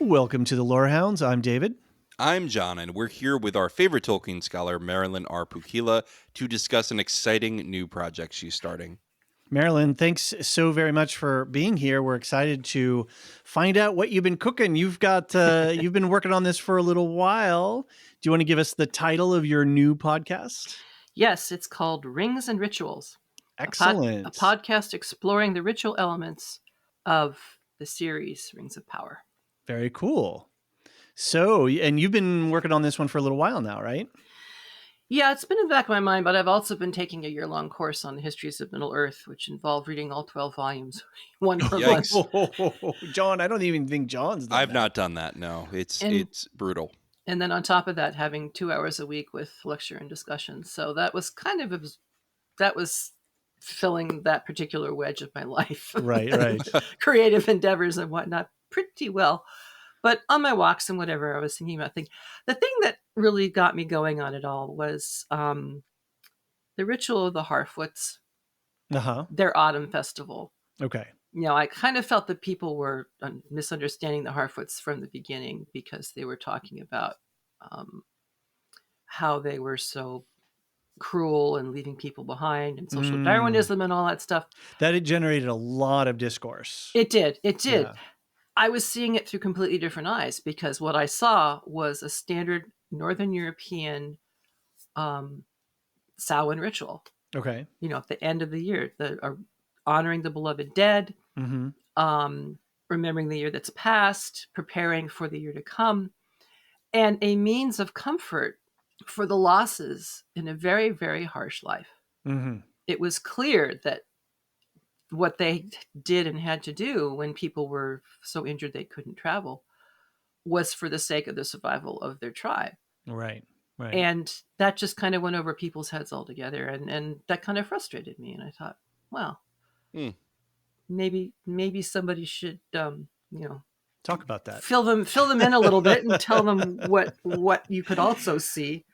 Welcome to the Lorehounds. I'm David. I'm John, and we're here with our favorite Tolkien scholar, Marilyn R. Pukkila, to discuss an exciting new project she's starting. Marilyn, thanks so very much for being here. We're excited to find out what you've been cooking. You've been working on this for a little while. Do you want to give us the title of your new podcast? Yes, it's called Rings and Rituals. Excellent. A podcast exploring the ritual elements of the series Rings of Power. Very cool. So, and you've been working on this one for a little while now, right? Yeah, it's been in the back of my mind, but I've also been taking a year-long course on the histories of Middle-earth, which involved reading all 12 volumes, one per month. John, I don't even think John's done I've that. not done that, no. It's brutal. And then on top of that, having 2 hours a week with lecture and discussion. So that was filling that particular wedge of my life. Right. Creative endeavors and whatnot pretty well. But on my walks and whatever, I was thinking about things. The thing that really got me going on it all was the ritual of the Harfoots, their autumn festival. Okay. You know, I kind of felt that people were misunderstanding the Harfoots from the beginning because they were talking about how they were so cruel and leaving people behind and social Darwinism and all that stuff. That it generated a lot of discourse. It did. Yeah. I was seeing it through completely different eyes because what I saw was a standard Northern European Samhain ritual. Okay. You know, at the end of the year, honoring the beloved dead, remembering the year that's passed, preparing for the year to come, and a means of comfort for the losses in a very, very harsh life. Mm-hmm. It was clear that what they did and had to do when people were so injured they couldn't travel was for the sake of the survival of their tribe. Right. And that just kind of went over people's heads altogether. And that kind of frustrated me. And I thought, well, maybe somebody should, talk about that. Fill them in a little bit and tell them what you could also see.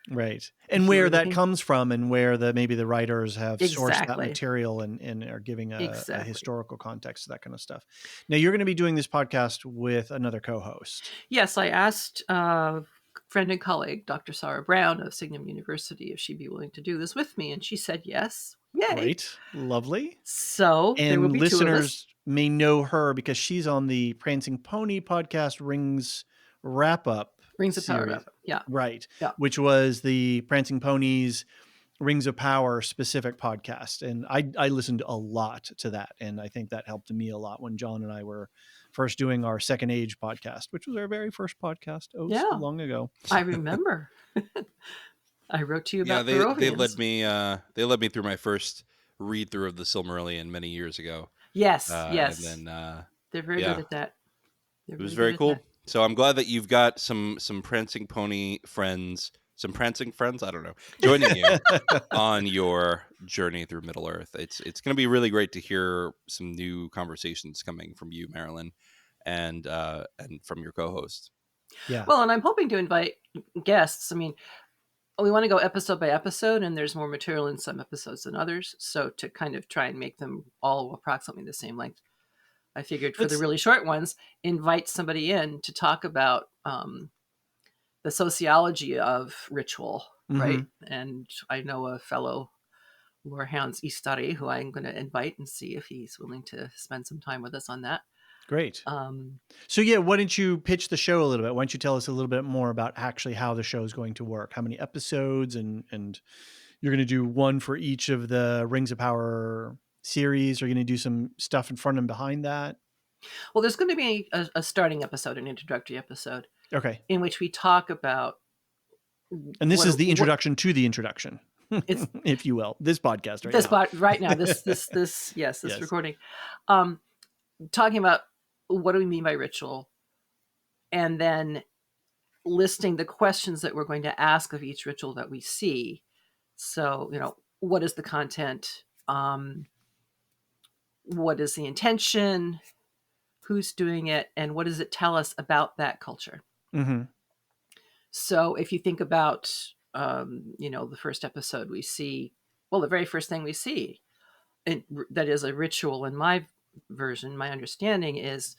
Right. And where that comes from and where maybe the writers have sourced that material and are giving a historical context to that kind of stuff. Now, you're going to be doing this podcast with another co-host. Yes, I asked friend and colleague, Dr. Sarah Brown of Signum University, if she'd be willing to do this with me. And she said yes. Yay. Great. Lovely. So there will be listeners may know her because she's on the Prancing Pony podcast Rings Wrap-Up. Rings of Power Wrap-Up. Yeah. Right. Yeah. Which was the Prancing Ponies Rings of Power specific podcast. And I listened a lot to that. And I think that helped me a lot when John and I were first doing our Second Age podcast, which was our very first podcast so long ago. I remember. I wrote to you about they led me through my first read through of the Silmarillion many years ago. Yes. And then they're very good at that. It was very cool. So I'm glad that you've got some prancing pony friends, some prancing friends, I don't know, joining you on your journey through Middle Earth. It's going to be really great to hear some new conversations coming from you, Marilyn, and from your co-host. Yeah. Well, and I'm hoping to invite guests. I mean, we want to go episode by episode, and there's more material in some episodes than others. So to kind of try and make them all approximately the same length, I figured for the really short ones, invite somebody in to talk about the sociology of ritual, right? And I know a fellow Lorehounds Istari who I'm going to invite and see if he's willing to spend some time with us on that. Great. So why don't you pitch the show a little bit? Why don't you tell us a little bit more about actually how the show is going to work? How many episodes? And you're going to do one for each of the Rings of Power series? Are you going to do some stuff in front and behind that? Well, there's going to be a starting episode, an introductory episode. Okay. In which we talk about... And this is the introduction to the introduction, if you will. This podcast right now. This recording. Talking about what do we mean by ritual, and then listing the questions that we're going to ask of each ritual that we see. So, what is the content? What is the intention? Who's doing it? And what does it tell us about that culture? Mm-hmm. So if you think about, the first episode we see, the very first thing we see, and that is a ritual in my version, my understanding is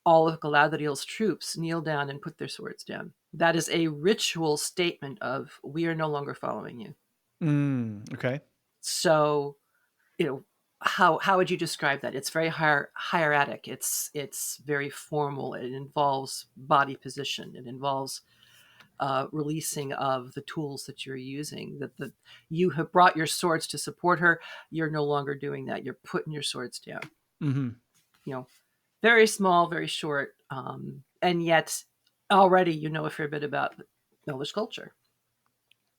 all of Galadriel's troops kneel down and put their swords down. That is a ritual statement of, we are no longer following you. Okay. So, how would you describe that? It's very hieratic. It's very formal. It involves body position. It involves releasing of the tools that you're using. That you have brought your swords to support her. You're no longer doing that. You're putting your swords down. Mm-hmm. Very small, very short, and yet already you know a fair bit about Elvish culture.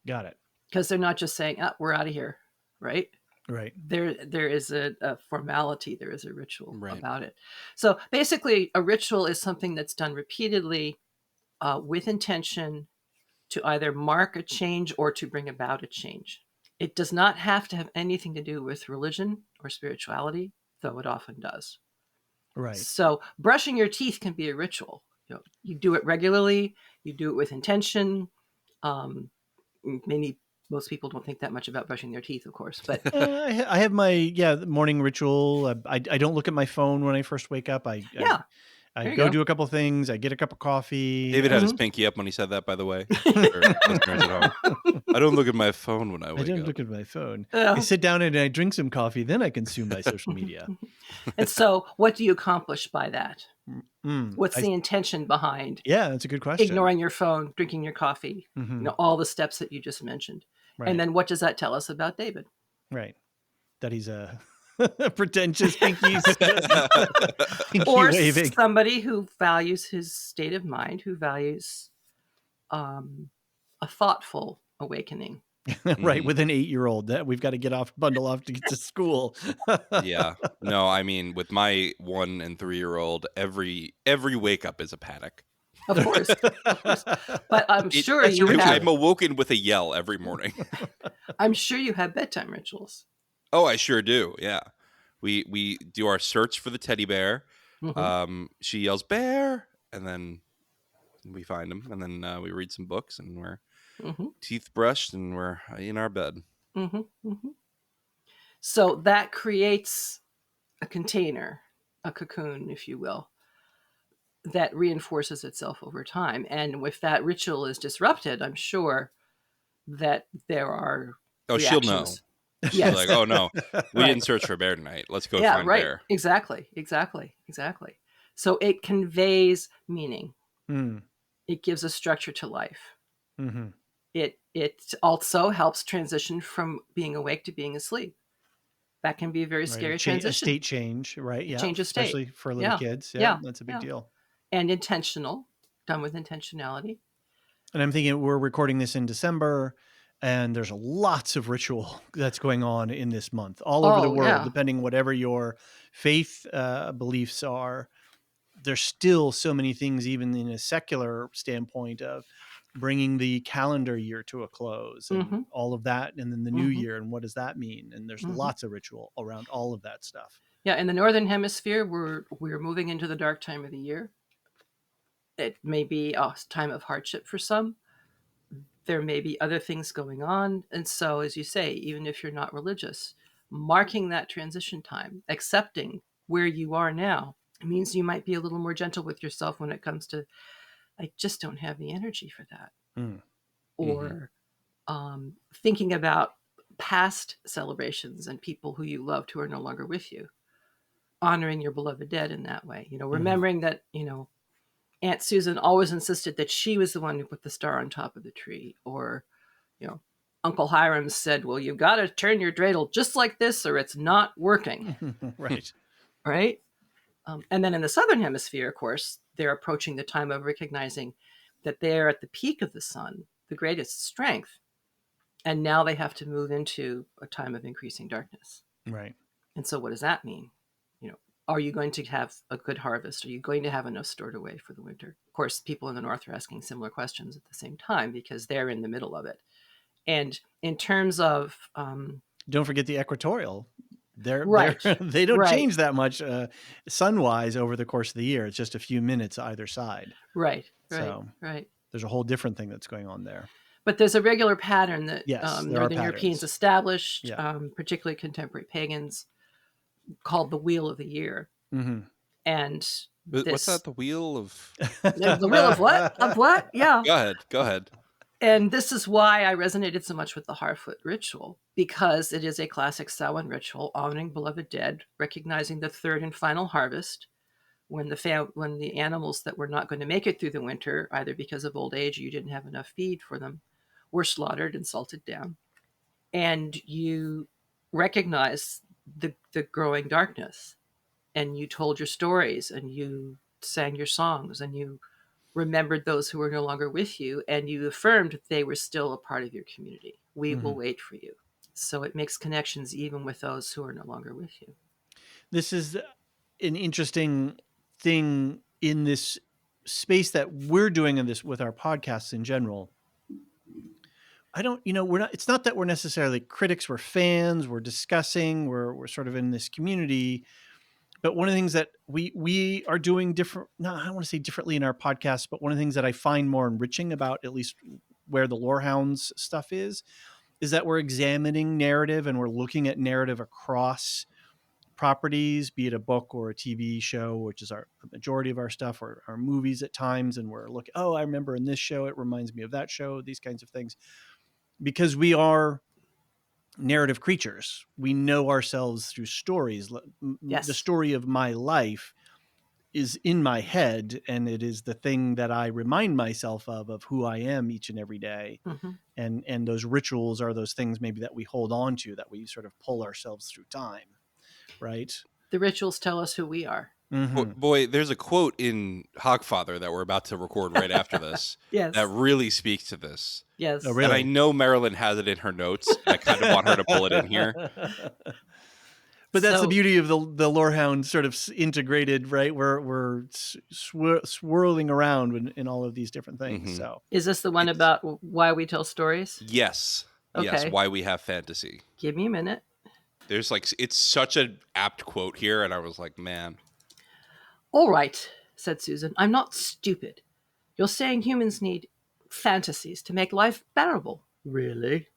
Got it. Because they're not just saying, we're out of here, right? Right. There is a formality, there is a ritual about it. So basically, a ritual is something that's done repeatedly with intention to either mark a change or to bring about a change. It does not have to have anything to do with religion or spirituality, though it often does. Right. So brushing your teeth can be a ritual. You do it regularly, you do it with intention. Most people don't think that much about brushing their teeth, of course, but I have my morning ritual. I don't look at my phone when I first wake up. I go do a couple things. I get a cup of coffee. David had his pinky up when he said that, by the way. Listeners at home. I don't look at my phone when I wake up. I don't look at my phone. I sit down and I drink some coffee. Then I consume my social media. And so what do you accomplish by that? What's the intention behind? Yeah, that's a good question. Ignoring your phone, drinking your coffee, all the steps that you just mentioned. Right. And then what does that tell us about David? Right. That he's a pretentious pinky or waving. Somebody who values his state of mind, who values a thoughtful awakening. Right, with an 8-year-old that we've got to bundle off to get to school. Yeah. No, I mean, with my 1 and 3-year-old, every wake up is a panic. Of course. But I'm sure I'm awoken with a yell every morning. I'm sure you have bedtime rituals. Oh, I sure do. Yeah. We do our search for the teddy bear. She yells bear, and then we find him, and then we read some books, and we're teeth brushed, and we're in our bed. So that creates a container, a cocoon, if you will, that reinforces itself over time. And if that ritual is disrupted, I'm sure that there are reactions. She'll know. She's like, oh no, we didn't search for bear tonight. Let's go find bear. Exactly. So it conveys meaning. It gives a structure to life. It also helps transition from being awake to being asleep. That can be a very scary transition. A state change, right? Yeah. Change of state. Especially for little kids. Yeah. That's a big deal. And intentional, done with intentionality. And I'm thinking we're recording this in December, and there's lots of ritual that's going on in this month all over the world, depending whatever your faith beliefs are. There's still so many things, even in a secular standpoint, of bringing the calendar year to a close and all of that. And then the new year. And what does that mean? And there's lots of ritual around all of that stuff. Yeah. In the Northern Hemisphere, we're moving into the dark time of the year. It may be a time of hardship for some. There may be other things going on. And so, as you say, even if you're not religious, marking that transition time, accepting where you are now, means you might be a little more gentle with yourself when it comes to, I just don't have the energy for that. Or thinking about past celebrations and people who you loved who are no longer with you, honoring your beloved dead in that way, remembering that, Aunt Susan always insisted that she was the one who put the star on top of the tree. Or, Uncle Hiram said, well, you've got to turn your dreidel just like this or it's not working. Right. Right. And then in the Southern Hemisphere, of course, they're approaching the time of recognizing that they're at the peak of the sun, the greatest strength. And now they have to move into a time of increasing darkness. Right. And so what does that mean? Are you going to have a good harvest? Are you going to have enough stored away for the winter? Of course, people in the North are asking similar questions at the same time because they're in the middle of it. And in terms of... don't forget the equatorial. They don't change that much sun-wise over the course of the year. It's just a few minutes either side. Right. There's a whole different thing that's going on there. But there's a regular pattern that Northern Europeans established, particularly contemporary pagans, called the Wheel of the Year. And What's that? The wheel of... The wheel of what? Of what? Yeah. Go ahead. And this is why I resonated so much with the Harfoot ritual, because it is a classic Samhain ritual honoring beloved dead, recognizing the third and final harvest, when the animals that were not going to make it through the winter, either because of old age or you didn't have enough feed for them, were slaughtered and salted down. And you recognize the growing darkness, and you told your stories, and you sang your songs, and you remembered those who were no longer with you, and you affirmed they were still a part of your community. We will wait for you. So it makes connections even with those who are no longer with you. This is an interesting thing in this space that we're doing in this with our podcasts in general. It's not that we're necessarily critics, we're fans, we're discussing, we're sort of in this community. But one of the things that we are doing different, no, I don't want to say differently in our podcast, but one of the things that I find more enriching about at least where the Lorehounds stuff is that we're examining narrative, and we're looking at narrative across properties, be it a book or a TV show, which is the majority of our stuff, or our movies at times. And we're looking, I remember in this show, it reminds me of that show, these kinds of things, because we are narrative creatures. We know ourselves through stories. Yes. The story of my life is in my head, and it is the thing that I remind myself of who I am each and every day. And those rituals are those things maybe that we hold on to, that we sort of pull ourselves through time, right? The rituals tell us who we are. Boy, there's a quote in Hogfather that we're about to record right after this that really speaks to this. Yes. Oh, really? And I know Marilyn has it in her notes. I kind of want her to pull it in here. But that's the beauty of the Lorehound sort of integrated, right? We're swirling around in all of these different things. So is this the one about why we tell stories? Yes. Okay. Yes, why we have fantasy. Give me a minute. There's it's such an apt quote here, and I was like, man. All right, said Susan. I'm not stupid. You're saying humans need fantasies to make life bearable. Really?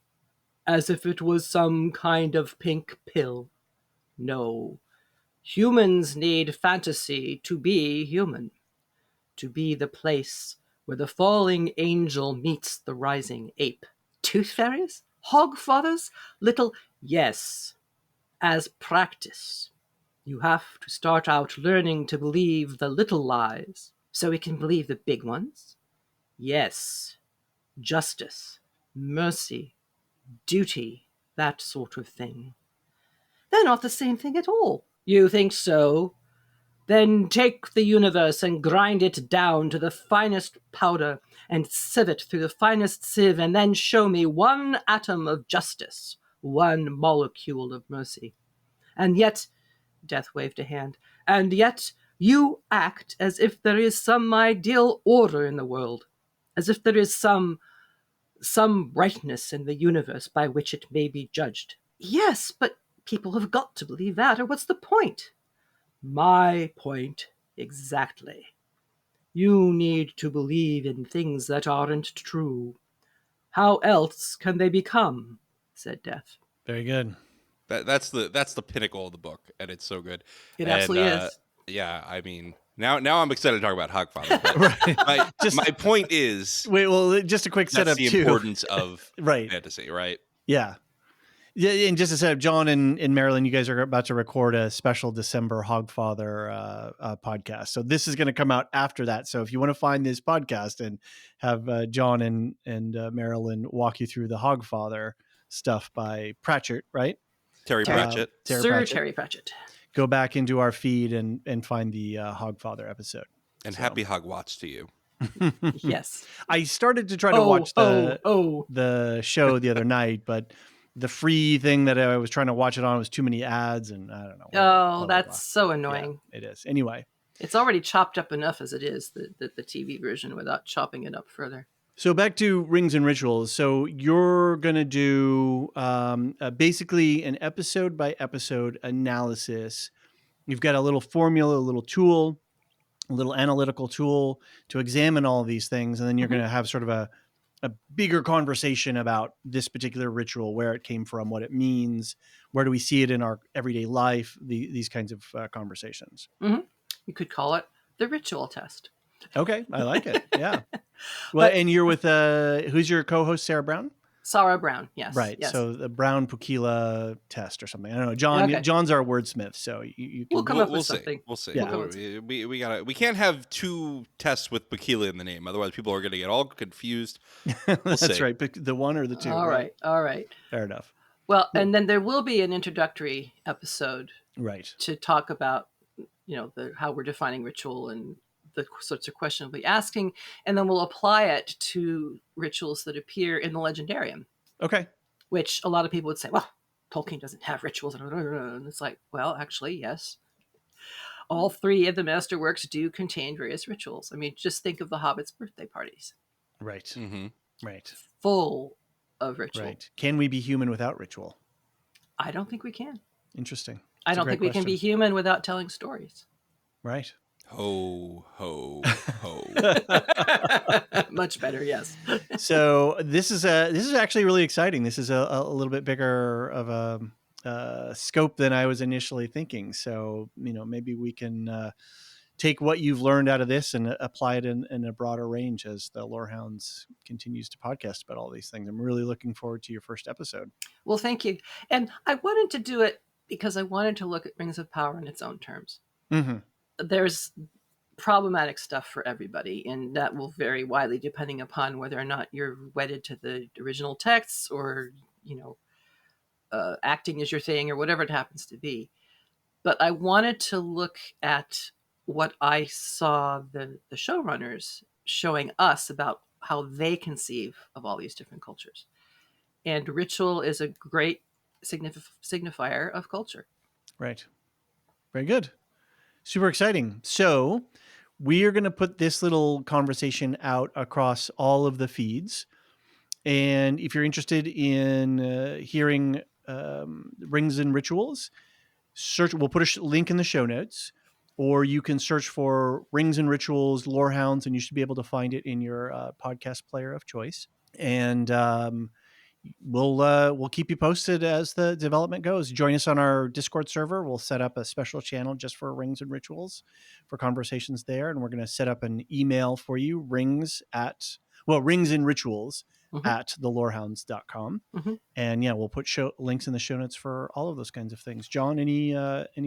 As if it was some kind of pink pill. No. Humans need fantasy to be human. To be the place where the falling angel meets the rising ape. Tooth fairies? Hogfathers? Little... Yes. As practice. You have to start out learning to believe the little lies so we can believe the big ones. Yes. Justice, mercy, duty, that sort of thing. They're not the same thing at all. You think so? Then take the universe and grind it down to the finest powder and sieve it through the finest sieve, and then show me one atom of justice, one molecule of mercy. And yet... Death waved a hand. And yet you act as if there is some ideal order in the world, as if there is some rightness in the universe by which it may be judged. Yes, but people have got to believe that, or what's the point? My point, exactly. You need to believe in things that aren't true. How else can they become? Said Death. Very good. That's the pinnacle of the book, and it's so good. It absolutely is. Yeah, I mean, now I'm excited to talk about Hogfather. Right. My point is, just a quick setup. The importance of fantasy, right? Yeah. And just a setup, John and Marilyn, you guys are about to record a special December Hogfather podcast. So this is going to come out after that. So if you want to find this podcast and have John and Marilyn walk you through the Hogfather stuff by Pratchett, right? Terry Pratchett. Terry Pratchett. Go back into our feed and find the Hogfather episode. And happy Hogwatch to you. Yes. I started to try to watch the show the other night, but the free thing that I was trying to watch it on was too many ads, and I don't know. That's so annoying. Yeah, it is. Anyway. It's already chopped up enough as it is, the TV version, without chopping it up further. So back to Rings and Rituals. So you're going to do basically an episode by episode analysis. You've got a little formula, a little tool, a little analytical tool to examine all of these things. And then you're going to have sort of a bigger conversation about this particular ritual, where it came from, what it means, where do we see it in our everyday life, these kinds of conversations. Mm-hmm. You could call it the ritual test. Okay, I like it. Yeah. Well, and you're with who's your co-host, Sarah Brown? Sarah Brown, yes. Right. Yes. So the Brown Pukkila test or something. I don't know. John. Okay. John's our wordsmith, so you can. We'll come up with something. We'll see. Yeah. We can't have two tests with Pukkila in the name, otherwise people are going to get all confused. That's right. The one or the two. All right. Fair enough. Well, and then there will be an introductory episode, right, to talk about how we're defining ritual and the sorts of questions we'll be asking, and then we'll apply it to rituals that appear in the Legendarium. Okay. Which a lot of people would say, well, Tolkien doesn't have rituals. And it's like, well, actually, yes. All 3 of the masterworks do contain various rituals. I mean, just think of the Hobbit's birthday parties. Right. Mm-hmm. Right. Full of ritual. Right. Can we be human without ritual? I don't think we can. Interesting. I don't think we can be human without telling stories. Right. Ho, ho, ho. Much better, yes. So this is actually really exciting. This is a little bit bigger of a scope than I was initially thinking. So, maybe we can take what you've learned out of this and apply it in a broader range as the Lorehounds continues to podcast about all these things. I'm really looking forward to your first episode. Well, thank you. And I wanted to do it because I wanted to look at Rings of Power in its own terms. Mm-hmm. There's problematic stuff for everybody, and that will vary widely depending upon whether or not you're wedded to the original texts or, acting is your thing or whatever it happens to be. But I wanted to look at what I saw the showrunners showing us about how they conceive of all these different cultures. And ritual is a great signifier of culture. Right. Very good. Super exciting. So we are going to put this little conversation out across all of the feeds. And if you're interested in hearing Rings and Rituals, we'll put a link in the show notes, or you can search for Rings and Rituals Lorehounds, and you should be able to find it in your podcast player of choice. And we'll keep you posted as the development goes. Join us on our Discord server. We'll set up a special channel just for Rings and Rituals for conversations there. And we're going to set up an email for you, rings and rituals at thelorehounds.com. Mm-hmm. And we'll put links in the show notes for all of those kinds of things. John, any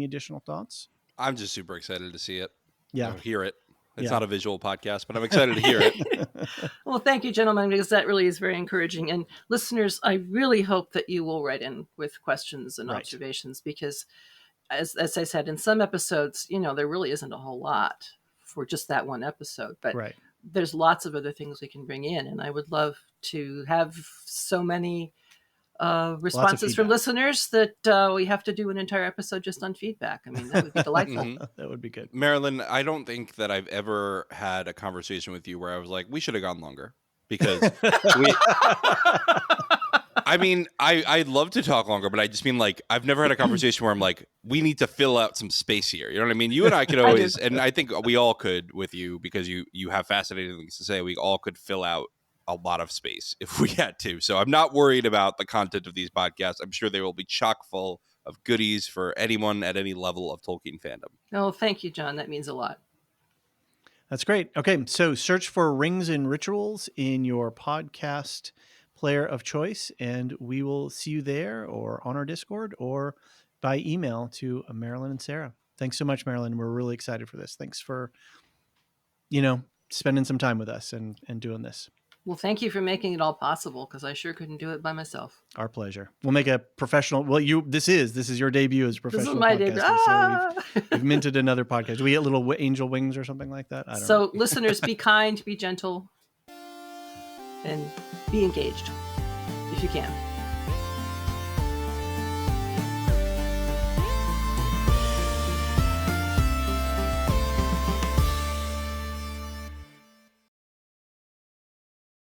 additional thoughts? I'm just super excited to see it. Yeah. Hear it. It's not a visual podcast, but I'm excited to hear it. Well, thank you, gentlemen, because that really is very encouraging. And listeners, I really hope that you will write in with questions and observations, because as I said, in some episodes, there really isn't a whole lot for just that one episode, but there's lots of other things we can bring in. And I would love to have so many responses from listeners that we have to do an entire episode just on feedback. I mean, that would be delightful. Mm-hmm. That would be good. Marilyn, I don't think that I've ever had a conversation with you where I was like, we should have gone longer, because I'd love to talk longer, but I just mean, like, I've never had a conversation where I'm like, we need to fill out some space here. You know what I mean? You and I could always, and I think we all could with you, because you have fascinating things to say. We all could fill out a lot of space if we had to. So I'm not worried about the content of these podcasts. I'm sure they will be chock full of goodies for anyone at any level of Tolkien fandom. Oh, thank you, John. That means a lot. That's great. Okay, so search for Rings and Rituals in your podcast player of choice, and we will see you there or on our Discord or by email to Marilyn and Sarah. Thanks so much, Marilyn. We're really excited for this. Thanks for, spending some time with us and doing this. Well, thank you for making it all possible, because I sure couldn't do it by myself. Our pleasure. We'll make a professional. Well, this is your debut as a professional. This is my debut. So we've minted another podcast. Do we get little angel wings or something like that? I don't know. So listeners, be kind, be gentle, and be engaged if you can.